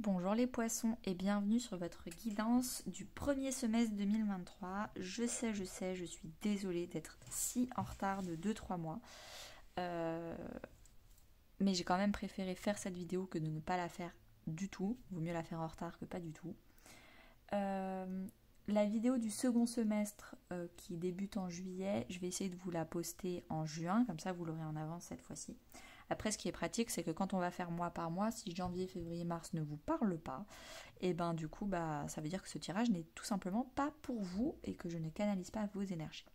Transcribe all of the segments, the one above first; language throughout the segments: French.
Bonjour les poissons et bienvenue sur votre guidance du premier semestre 2023. Je sais, je suis désolée d'être si en retard de 2-3 mois. Euh, mais j'ai quand même préféré faire cette vidéo que de ne pas la faire du tout. Vaut mieux la faire en retard que pas du tout. Euh, la vidéo du second semestre qui débute en juillet, je vais essayer de vous la poster en juin, comme ça vous l'aurez en avance cette fois-ci. Après, ce qui est pratique, c'est que quand on va faire mois par mois, si janvier, février, mars ne vous parle pas, et ben du coup, ça veut dire que ce tirage n'est tout simplement pas pour vous et que je ne canalise pas vos énergies.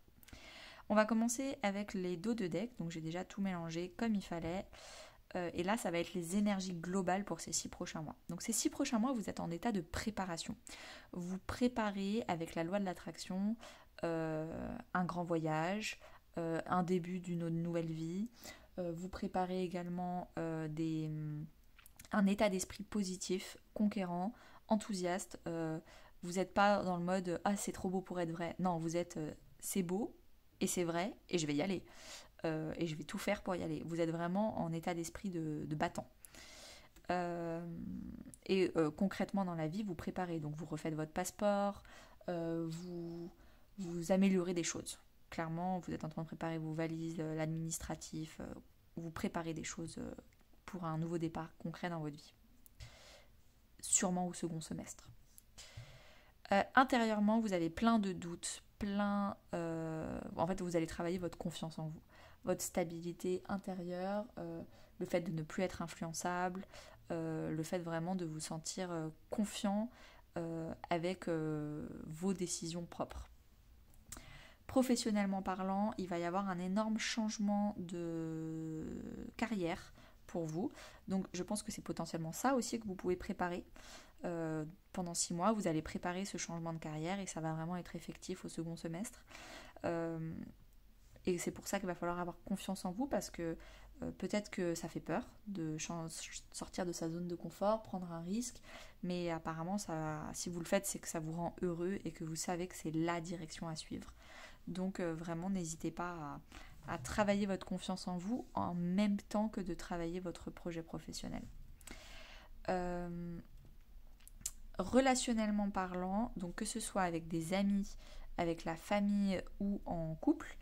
On va commencer avec les dos de deck, donc j'ai déjà tout mélangé comme il fallait. Et là, ça va être les énergies globales pour ces 6 prochains mois. Donc ces 6 prochains mois, vous êtes en état de préparation. Vous préparez avec la loi de l'attraction un grand voyage, un début d'une nouvelle vie. Vous préparez également un état d'esprit positif, conquérant, enthousiaste. Vous n'êtes pas dans le mode ah c'est trop beau pour être vrai. Non, vous êtes c'est beau et c'est vrai et je vais y aller. Et je vais tout faire pour y aller. Vous êtes vraiment en état d'esprit de battant. Concrètement dans la vie, vous préparez. Donc vous refaites votre passeport, vous améliorez des choses. Clairement, vous êtes en train de préparer vos valises, l'administratif, vous préparez des choses pour un nouveau départ concret dans votre vie. Sûrement au second semestre. Intérieurement, vous avez plein de doutes, en fait, vous allez travailler votre confiance en vous, votre stabilité intérieure, le fait de ne plus être influençable, le fait vraiment de vous sentir confiant avec vos décisions propres. Professionnellement parlant, il va y avoir un énorme changement de carrière pour vous. Donc je pense que c'est potentiellement ça aussi que vous pouvez préparer. Pendant 6 mois, vous allez préparer ce changement de carrière et ça va vraiment être effectif au second semestre. Et c'est pour ça qu'il va falloir avoir confiance en vous parce que peut-être que ça fait peur de sortir de sa zone de confort, prendre un risque, mais apparemment, si vous le faites, c'est que ça vous rend heureux et que vous savez que c'est la direction à suivre. Donc vraiment, n'hésitez pas à travailler votre confiance en vous en même temps que de travailler votre projet professionnel. Relationnellement parlant, donc que ce soit avec des amis, avec la famille ou en couple,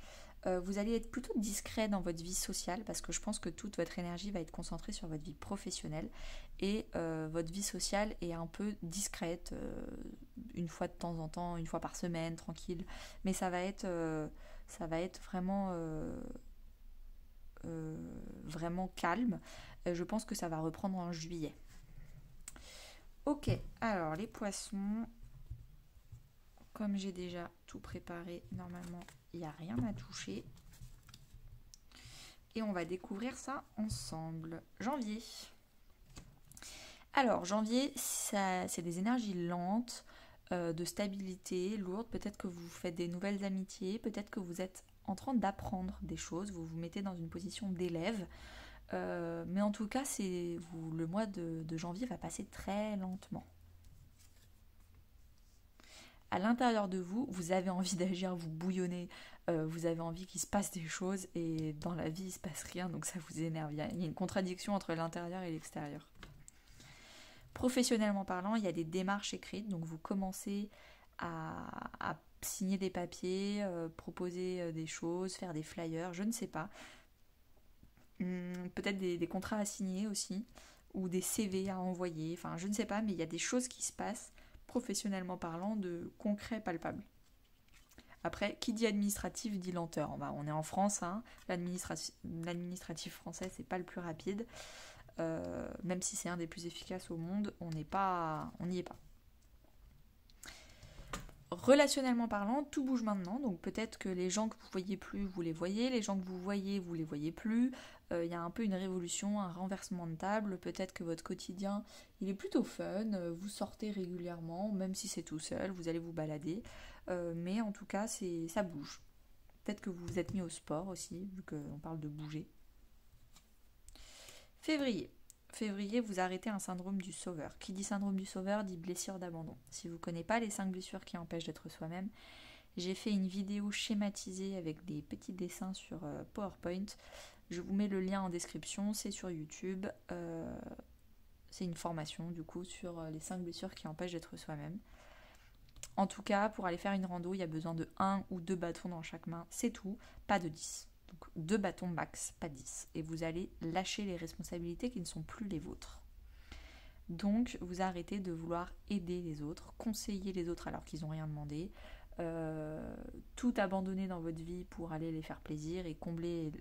vous allez être plutôt discret dans votre vie sociale parce que je pense que toute votre énergie va être concentrée sur votre vie professionnelle et votre vie sociale est un peu discrète, une fois de temps en temps, une fois par semaine, tranquille, mais ça va être vraiment, vraiment calme. Je pense que ça va reprendre en juillet. Ok, alors les poissons, comme j'ai déjà tout préparé, normalement il n'y a rien à toucher. Et on va découvrir ça ensemble. Janvier. Alors janvier, c'est des énergies lentes, de stabilité, lourdes. Peut-être que vous faites des nouvelles amitiés, peut-être que vous êtes en train d'apprendre des choses, vous vous mettez dans une position d'élève. Mais en tout cas, le mois de janvier va passer très lentement. À l'intérieur de vous, vous avez envie d'agir, vous bouillonnez, vous avez envie qu'il se passe des choses et dans la vie il se passe rien, donc ça vous énerve. Il y a une contradiction entre l'intérieur et l'extérieur. Professionnellement parlant, il y a des démarches écrites, donc vous commencez à signer des papiers, proposer des choses, faire des flyers, je ne sais pas. Peut-être des contrats à signer aussi, ou des CV à envoyer, enfin je ne sais pas, mais il y a des choses qui se passent professionnellement parlant de concret palpable. Après, qui dit administratif dit lenteur. On est en France, hein, l'administratif français c'est pas le plus rapide, même si c'est un des plus efficaces au monde, on n'y est pas. Relationnellement parlant, tout bouge maintenant, donc peut-être que les gens que vous voyez plus, vous les voyez, les gens que vous les voyez plus. Il y a un peu une révolution, un renversement de table. Peut-être que votre quotidien, il est plutôt fun, vous sortez régulièrement, même si c'est tout seul, vous allez vous balader. Mais en tout cas, ça bouge. Peut-être que vous vous êtes mis au sport aussi, vu qu'on parle de bouger. Février. Février, vous arrêtez un syndrome du sauveur. Qui dit syndrome du sauveur dit blessure d'abandon. Si vous ne connaissez pas les 5 blessures qui empêchent d'être soi-même, j'ai fait une vidéo schématisée avec des petits dessins sur PowerPoint. Je vous mets le lien en description, c'est sur YouTube. C'est une formation du coup sur les 5 blessures qui empêchent d'être soi-même. En tout cas, pour aller faire une rando, il y a besoin de 1 ou 2 bâtons dans chaque main, c'est tout, pas de 10. Donc 2 bâtons max, pas 10. Et vous allez lâcher les responsabilités qui ne sont plus les vôtres. Donc vous arrêtez de vouloir aider les autres, conseiller les autres alors qu'ils n'ont rien demandé, tout abandonner dans votre vie pour aller les faire plaisir et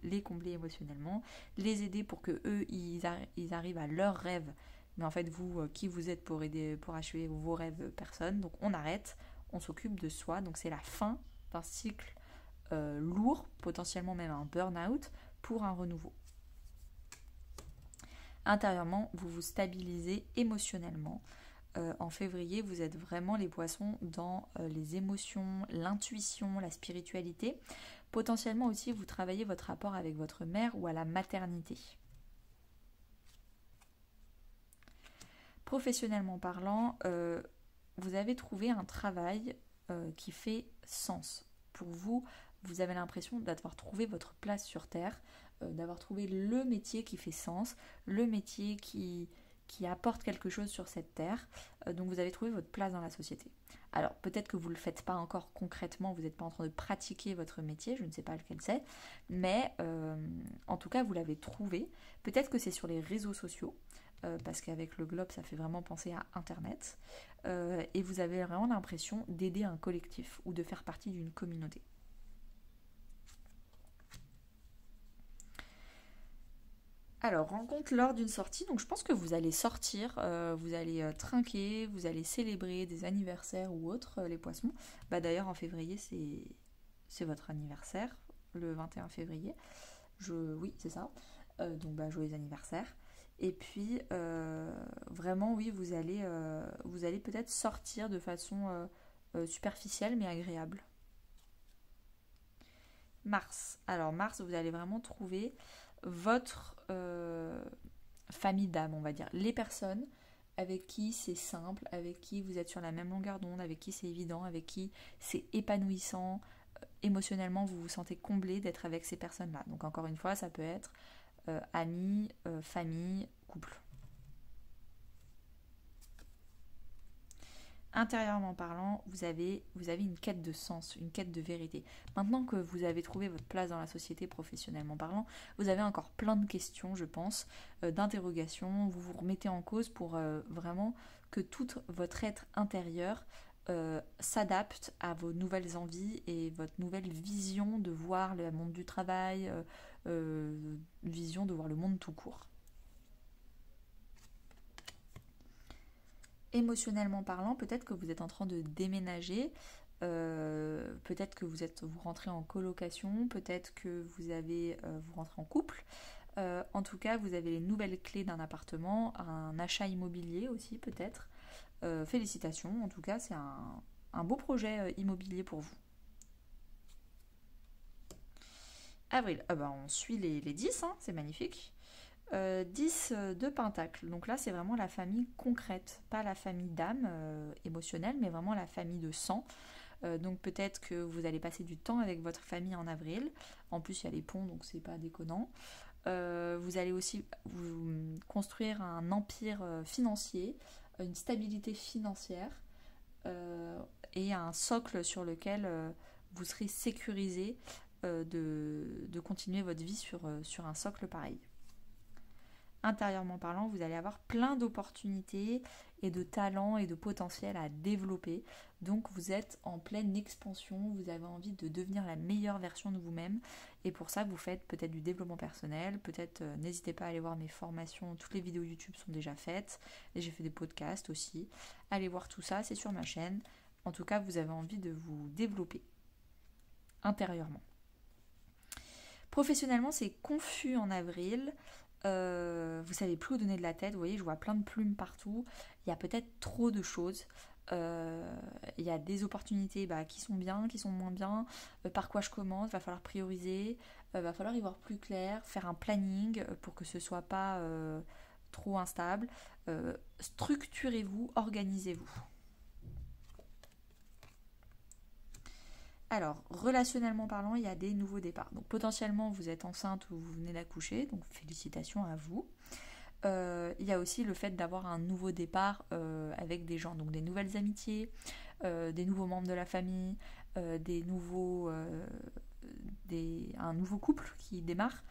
les combler émotionnellement, les aider pour que eux ils arrivent à leurs rêves. Mais en fait, vous, qui vous êtes pour aider, pour achever vos rêves, personne. Donc on arrête, on s'occupe de soi. Donc c'est la fin d'un cycle lourd, potentiellement même un burn-out, pour un renouveau. Intérieurement, vous vous stabilisez émotionnellement. En février, vous êtes vraiment les poissons dans les émotions, l'intuition, la spiritualité. Potentiellement aussi, vous travaillez votre rapport avec votre mère ou à la maternité. Professionnellement parlant, vous avez trouvé un travail qui fait sens. Pour vous, vous avez l'impression d'avoir trouvé votre place sur Terre, d'avoir trouvé le métier qui fait sens, le métier qui apporte quelque chose sur cette Terre. Donc vous avez trouvé votre place dans la société. Alors peut-être que vous ne le faites pas encore concrètement, vous n'êtes pas en train de pratiquer votre métier, je ne sais pas lequel c'est, mais en tout cas vous l'avez trouvé. Peut-être que c'est sur les réseaux sociaux, parce qu'avec le globe ça fait vraiment penser à Internet, et vous avez vraiment l'impression d'aider un collectif ou de faire partie d'une communauté. Alors, rencontre lors d'une sortie, donc je pense que vous allez sortir, vous allez trinquer, vous allez célébrer des anniversaires ou autres, les poissons. Bah, d'ailleurs, en février, c'est votre anniversaire, le 21 février. Oui, c'est ça. Donc, bah, joyeux anniversaire. Et puis, vraiment, oui, vous allez peut-être sortir de façon superficielle mais agréable. Mars. Alors, Mars, vous allez vraiment trouver votre famille d'âme, on va dire. Les personnes avec qui c'est simple, avec qui vous êtes sur la même longueur d'onde, avec qui c'est évident, avec qui c'est épanouissant. Émotionnellement, vous vous sentez comblé d'être avec ces personnes-là. Donc, encore une fois, ça peut être amis, famille, couple. Intérieurement parlant, vous avez une quête de sens, une quête de vérité. Maintenant que vous avez trouvé votre place dans la société professionnellement parlant, vous avez encore plein de questions, je pense, d'interrogations. Vous vous remettez en cause pour vraiment que tout votre être intérieur s'adapte à vos nouvelles envies et votre nouvelle vision de voir le monde du travail, vision de voir le monde tout court. Émotionnellement parlant, peut-être que vous êtes en train de déménager, peut-être que vous rentrez en colocation, peut-être que vous rentrez en couple. En tout cas, vous avez les nouvelles clés d'un appartement, un achat immobilier aussi peut-être. Félicitations, en tout cas, c'est un beau projet immobilier pour vous. Avril, on suit les 10, hein, c'est magnifique. 10 de Pentacle. Donc là, c'est vraiment la famille concrète, pas la famille d'âme émotionnelle, mais vraiment la famille de sang. Donc peut-être que vous allez passer du temps avec votre famille en avril. En plus, il y a les ponts, donc c'est pas déconnant. Vous allez aussi vous construire un empire financier, une stabilité financière et un socle sur lequel vous serez sécurisé de continuer votre vie sur un socle pareil. Intérieurement parlant, vous allez avoir plein d'opportunités et de talents et de potentiel à développer. Donc vous êtes en pleine expansion, vous avez envie de devenir la meilleure version de vous-même. Et pour ça, vous faites peut-être du développement personnel, peut-être n'hésitez pas à aller voir mes formations, toutes les vidéos YouTube sont déjà faites. Et j'ai fait des podcasts aussi. Allez voir tout ça, c'est sur ma chaîne. En tout cas, vous avez envie de vous développer intérieurement. Professionnellement, c'est confus en avril. Vous savez plus où donner de la tête, vous voyez, je vois plein de plumes partout, il y a peut-être trop de choses, il y a des opportunités qui sont bien, qui sont moins bien, par quoi je commence, va falloir prioriser, va falloir y voir plus clair, faire un planning pour que ce soit pas trop instable, structurez-vous, organisez-vous. Alors, relationnellement parlant, il y a des nouveaux départs. Donc potentiellement, vous êtes enceinte ou vous venez d'accoucher, donc félicitations à vous. Il y a aussi le fait d'avoir un nouveau départ avec des gens, donc des nouvelles amitiés, des nouveaux membres de la famille, un nouveau couple qui démarre.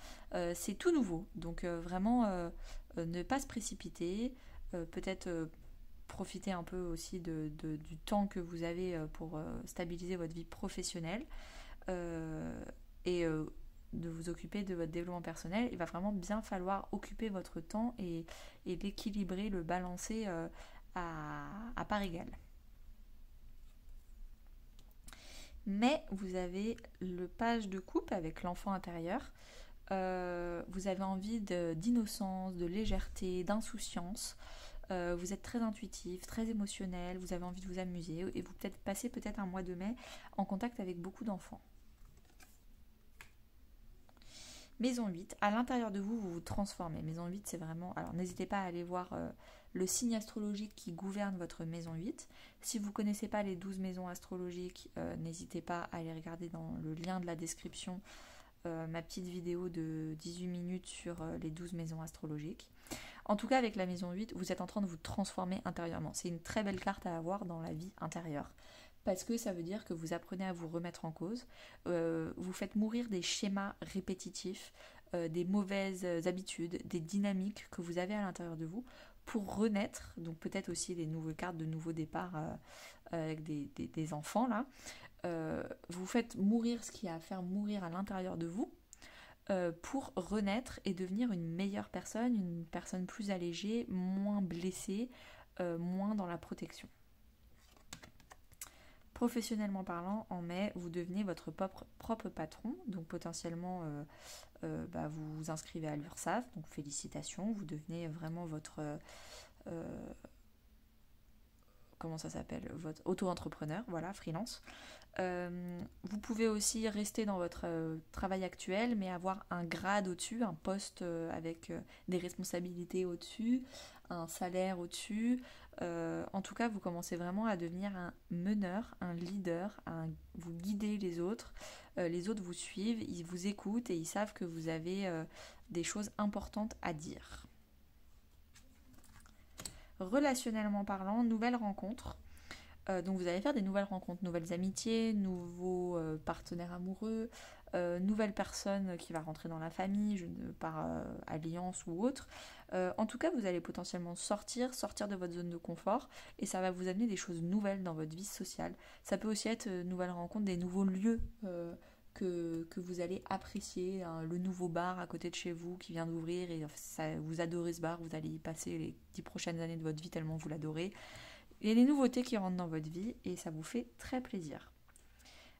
C'est tout nouveau, donc vraiment ne pas se précipiter, peut-être profiter un peu aussi du temps que vous avez pour stabiliser votre vie professionnelle et de vous occuper de votre développement personnel. Il va vraiment bien falloir occuper votre temps et l'équilibrer, le balancer à part égale. Mais vous avez le page de coupe avec l'enfant intérieur. Vous avez envie d'innocence, de légèreté, d'insouciance. Vous êtes très intuitif, très émotionnel, vous avez envie de vous amuser et vous passez peut-être un mois de mai en contact avec beaucoup d'enfants. Maison 8, à l'intérieur de vous, vous vous transformez. Maison 8, c'est vraiment... Alors, n'hésitez pas à aller voir le signe astrologique qui gouverne votre maison 8. Si vous ne connaissez pas les 12 maisons astrologiques, n'hésitez pas à aller regarder dans le lien de la description ma petite vidéo de 18 minutes sur les 12 maisons astrologiques. En tout cas, avec la maison 8, vous êtes en train de vous transformer intérieurement. C'est une très belle carte à avoir dans la vie intérieure. Parce que ça veut dire que vous apprenez à vous remettre en cause, vous faites mourir des schémas répétitifs, des mauvaises habitudes, des dynamiques que vous avez à l'intérieur de vous pour renaître, donc peut-être aussi des nouvelles cartes de nouveau départ avec des enfants là. Vous faites mourir ce qui a à faire mourir à l'intérieur de vous pour renaître et devenir une meilleure personne, une personne plus allégée, moins blessée, moins dans la protection. Professionnellement parlant, en mai, vous devenez votre propre patron, donc potentiellement vous vous inscrivez à l'URSSAF, donc félicitations, vous devenez vraiment votre votre auto-entrepreneur, voilà, freelance. Vous pouvez aussi rester dans votre travail actuel, mais avoir un grade au-dessus, un poste avec des responsabilités au-dessus, un salaire au-dessus. En tout cas, vous commencez vraiment à devenir un meneur, un leader, vous guidez les autres vous suivent, ils vous écoutent et ils savent que vous avez des choses importantes à dire. Relationnellement parlant, nouvelles rencontres. Donc vous allez faire des nouvelles rencontres, nouvelles amitiés, nouveaux partenaires amoureux, nouvelles personnes qui vont rentrer dans la famille par alliance ou autre. En tout cas, vous allez potentiellement sortir de votre zone de confort et ça va vous amener des choses nouvelles dans votre vie sociale. Ça peut aussi être nouvelles rencontres, des nouveaux lieux que vous allez apprécier, hein, le nouveau bar à côté de chez vous qui vient d'ouvrir et vous adorez ce bar, vous allez y passer les 10 prochaines années de votre vie tellement vous l'adorez. Il y a des nouveautés qui rentrent dans votre vie et ça vous fait très plaisir.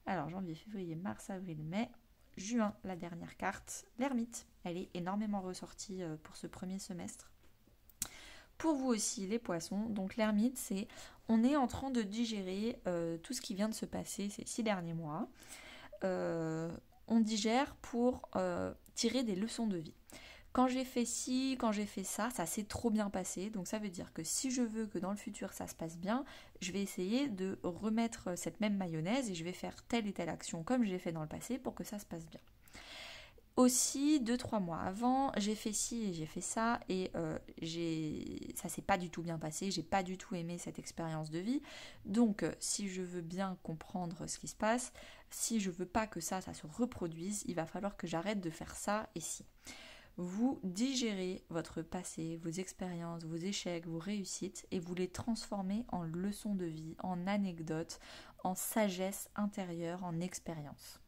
Alors janvier, février, mars, avril, mai, juin, la dernière carte, l'ermite. Elle est énormément ressortie pour ce premier semestre. Pour vous aussi, les poissons, donc l'ermite, on est en train de digérer tout ce qui vient de se passer ces 6 derniers mois. On digère pour tirer des leçons de vie. Quand j'ai fait ci, quand j'ai fait ça, ça s'est trop bien passé. Donc ça veut dire que si je veux que dans le futur ça se passe bien, je vais essayer de remettre cette même mayonnaise et je vais faire telle et telle action comme j'ai fait dans le passé pour que ça se passe bien. Aussi, 2-3 mois avant, j'ai fait ci et j'ai fait ça et ça s'est pas du tout bien passé, j'ai pas du tout aimé cette expérience de vie. Donc, si je veux bien comprendre ce qui se passe, si je veux pas que ça se reproduise, il va falloir que j'arrête de faire ça et ci. Vous digérez votre passé, vos expériences, vos échecs, vos réussites et vous les transformez en leçons de vie, en anecdotes, en sagesse intérieure, en expérience.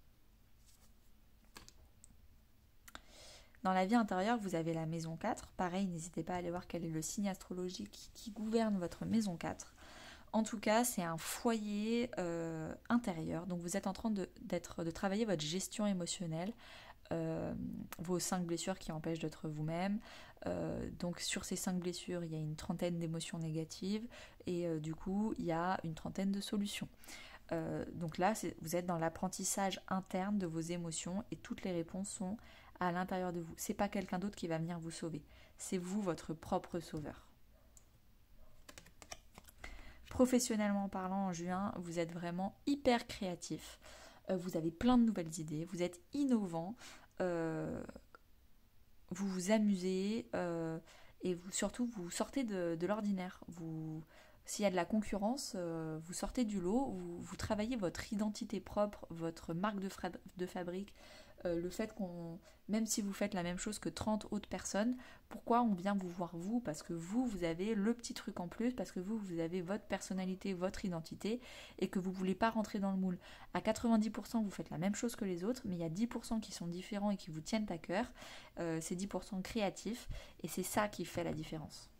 Dans la vie intérieure, vous avez la maison 4. Pareil, n'hésitez pas à aller voir quel est le signe astrologique qui gouverne votre maison 4. En tout cas, c'est un foyer intérieur. Donc vous êtes en train de travailler votre gestion émotionnelle, vos 5 blessures qui empêchent d'être vous-même. Donc sur ces 5 blessures, il y a une trentaine d'émotions négatives et du coup, il y a une trentaine de solutions. Donc là, vous êtes dans l'apprentissage interne de vos émotions et toutes les réponses sont à l'intérieur de vous. C'est pas quelqu'un d'autre qui va venir vous sauver. C'est vous, votre propre sauveur. Professionnellement parlant, en juin, vous êtes vraiment hyper créatif. Vous avez plein de nouvelles idées. Vous êtes innovant. Vous vous amusez. et surtout vous sortez de l'ordinaire. S'il y a de la concurrence, vous sortez du lot, vous travaillez votre identité propre, votre marque de fabrique, le fait même si vous faites la même chose que 30 autres personnes, pourquoi on vient vous voir vous? Parce que vous avez le petit truc en plus, parce que vous avez votre personnalité, votre identité, et que vous ne voulez pas rentrer dans le moule. À 90%, vous faites la même chose que les autres, mais il y a 10% qui sont différents et qui vous tiennent à cœur. C'est 10% créatifs, et c'est ça qui fait la différence.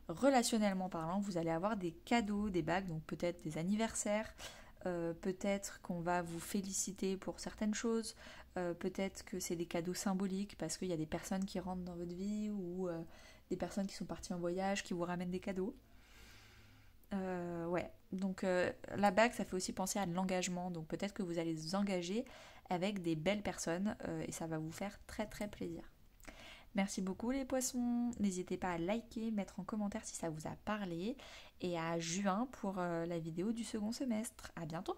Relationnellement parlant, vous allez avoir des cadeaux, des bagues, donc peut-être des anniversaires, peut-être qu'on va vous féliciter pour certaines choses, peut-être que c'est des cadeaux symboliques parce qu'il y a des personnes qui rentrent dans votre vie ou des personnes qui sont parties en voyage qui vous ramènent des cadeaux. Ouais, donc la bague, ça fait aussi penser à de l'engagement, donc peut-être que vous allez vous engager avec des belles personnes et ça va vous faire très très plaisir. Merci beaucoup les poissons, n'hésitez pas à liker, mettre en commentaire si ça vous a parlé et à juin pour la vidéo du second semestre. À bientôt.